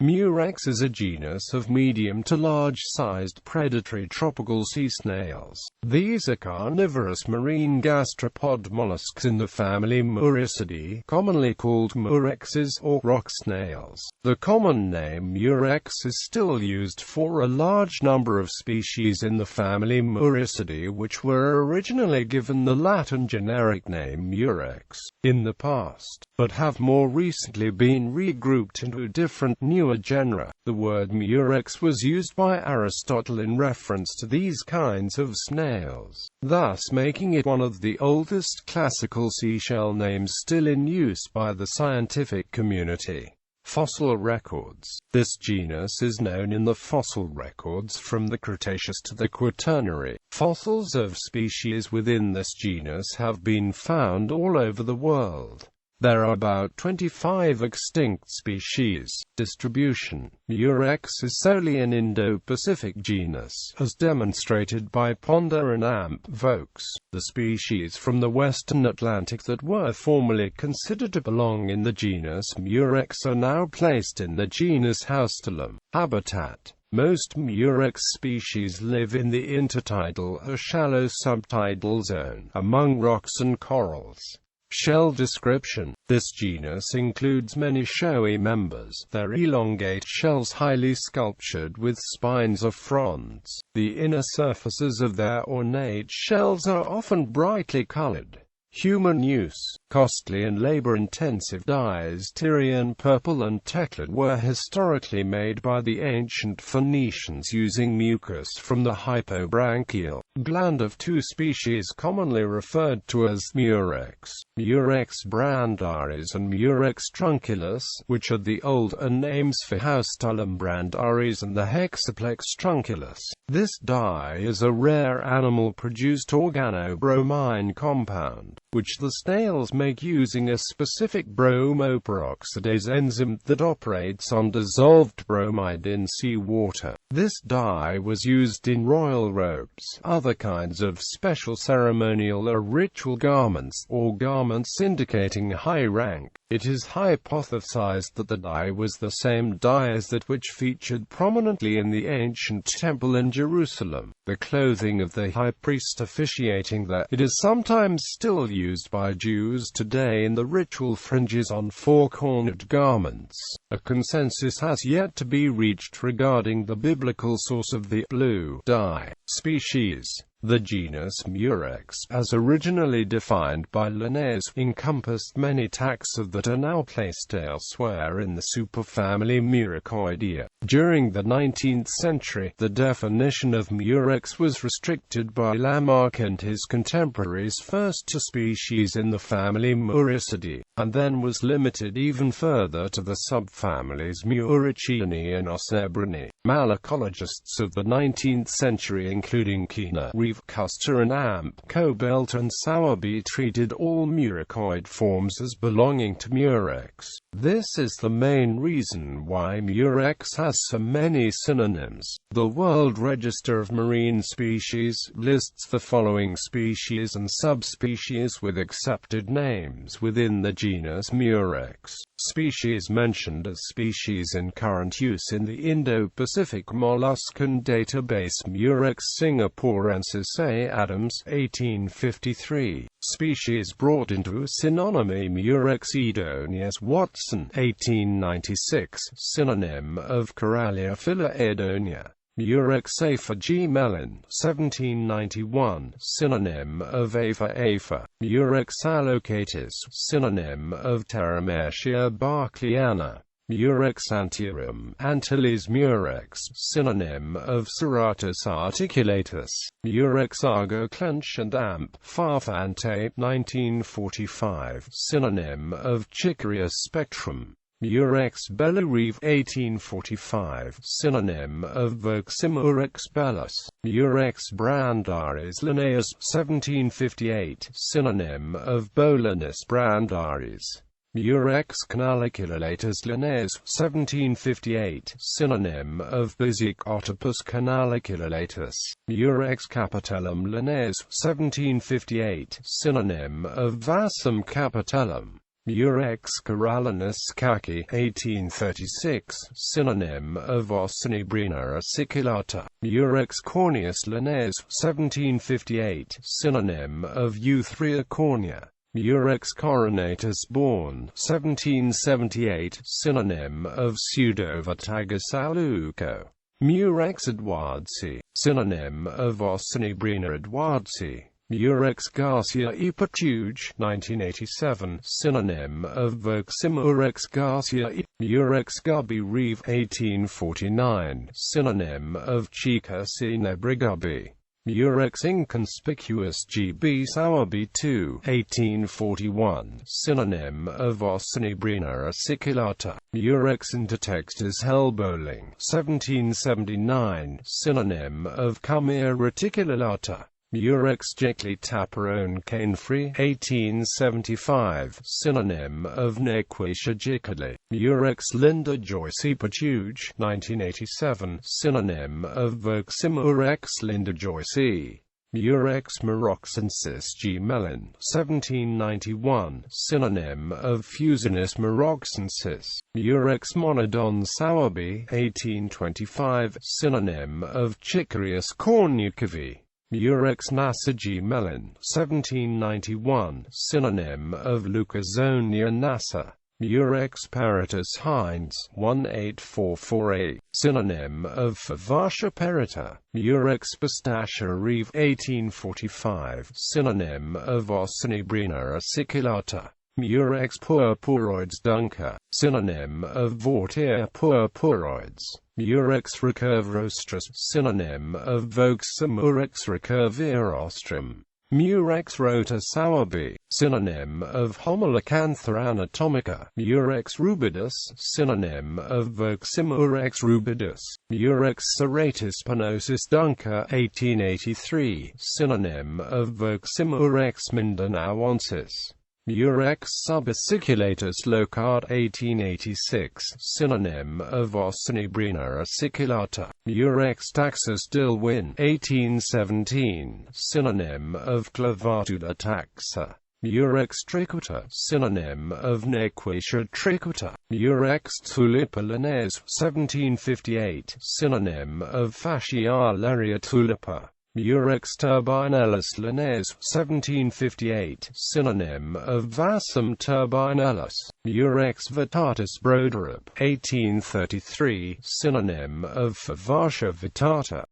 Murex is a genus of medium to large-sized predatory tropical sea snails. These are carnivorous marine gastropod molluscs in the family Muricidae, commonly called murexes or rock snails. The common name Murex is still used for a large number of species in the family Muricidae, which were originally given the Latin generic name Murex in the past, but have more recently been regrouped into different newer genera. The word Murex was used by Aristotle in reference to these kinds of snails, thus making it one of the oldest classical seashell names still in use by the scientific community. Fossil records. This genus is known in the fossil records from the Cretaceous to the Quaternary. Fossils of species within this genus have been found all over the world. There are about 25 extinct species. Distribution. Murex is solely an Indo-Pacific genus, as demonstrated by Ponder and Amp Vokes. The species from the western Atlantic that were formerly considered to belong in the genus Murex are now placed in the genus Haustelum. Habitat. Most Murex species live in the intertidal or shallow subtidal zone, among rocks and corals. Shell description. This genus includes many showy members. Their elongate shells highly sculptured with spines or fronds. The inner surfaces of their ornate shells are often brightly colored. Human use. Costly and labor-intensive dyes Tyrian purple and teclid were historically made by the ancient Phoenicians using mucus from the hypobranchial gland of two species commonly referred to as murex, Murex brandaris and Murex trunculus, which are the older names for Haustelum brandaris and the Hexaplex trunculus. This dye is a rare animal-produced organobromine compound, which the snails make using a specific bromoperoxidase enzyme that operates on dissolved bromide in seawater. This dye was used in royal robes, other kinds of special ceremonial or ritual garments, or garments indicating high rank. It is hypothesized that the dye was the same dye as that which featured prominently in the ancient temple in Jerusalem, the clothing of the high priest officiating there. It is sometimes still used by Jews today in the ritual fringes on four-cornered garments. A consensus has yet to be reached regarding the biblical source of the blue dye. Species. The genus Murex, as originally defined by Linnaeus, encompassed many taxa that are now placed elsewhere in the superfamily Muricidae. During the 19th century, the definition of Murex was restricted by Lamarck and his contemporaries first to species in the family Muricidae, and then was limited even further to the subfamilies Muricidae and Osnebrinae. Malacologists of the 19th century, including Keener, Custer and Amp, Cobelt and Sowerby, treated all muricoid forms as belonging to Murex. This is the main reason why Murex has so many synonyms. The World Register of Marine Species lists the following species and subspecies with accepted names within the genus Murex. Species mentioned as species in current use in the Indo-Pacific Molluscan Database: Murex singaporensis A. Adams, 1853. Species brought into synonymy: Murex edonius Watson, 1896. Synonym of Coralliophylla edonia. Murex afer G. Mellon, 1791. Synonym of Afer afer. Murex allocatus. Synonym of Pteramecia barclayana. Murex antirum, Antilles murex. Synonym of Serratus articulatus. Murex argo Clench and Amp, Farfante, 1945. Synonym of Chicoria spectrum. Murex bellarive, 1845. Synonym of Voximurex bellus. Murex brandaris Linnaeus, 1758. Synonym of Bolanus brandaris. Murex canaliculatus Linnaeus, 1758. Synonym of Basicottopus canaliculatus. Murex capitellum Linnaeus, 1758. Synonym of Vassum capitellum. Murex corallinus kaki, 1836, synonym of Ocnebrina aciculata. Murex corneus linnaeus, 1758, synonym of Euthria cornea. Murex coronatus Bourne, 1778, synonym of Pseudovatagus aluco. Murex edwardsi, synonym of Ocnebrina edwardsi. Murex Garcia e Patuge, 1987, synonym of Murex Garcia e. Murex Gubi Reeve, 1849, synonym of Chica cinebrigubi. Murex inconspicuous GB Sowerby II, 1841, synonym of Ocnebrina aciculata. Murex intertextus Hellbowling, 1779, synonym of Cummia reticulata. Murex Jekyll Taperone Canefree, 1875, synonym of Nequatia jekyll. Murex Linda Joyce Patuge, 1987, synonym of Murex Linda Joyce. Murex Murexensis G. Mellon, 1791, synonym of Fusinus murexensis. Murex Monodon Sowerby, 1825, synonym of Chicoreus cornucavi. Murex Nasa G. Mellon, 1791, synonym of Leucasonia nasa. Murex Paratus Hines, 18448, synonym of Favascia perita. Murex Pistachia Reeve, 1845, synonym of Ocnebrina aciculata. Murex purpuroides Dunca, synonym of Vortia purpuroides. Murex recurvirostris, synonym of Voxa Murex recurvirostrum. Murex rota Sowerby, synonym of Homolocantha anatomica. Murex rubidus, synonym of Voxa Murex rubidus. Murex serratus panosus Dunca, 1883, synonym of Voxa Murex mindanaoensis. Murex subaciculatus locard, 1886, synonym of Ocnebrina aciculata. Murex taxus Dilwyn, 1817, synonym of Clavatuda taxa. Murex tricuta, synonym of Nequatia tricuta. Murex tulipa linnaeus, 1758, synonym of Fasciolaria tulipa. Murex turbinellus linnaeus, 1758, synonym of Vassum turbinellus. Murex vittatus broderup, 1833, synonym of Favascia vittata.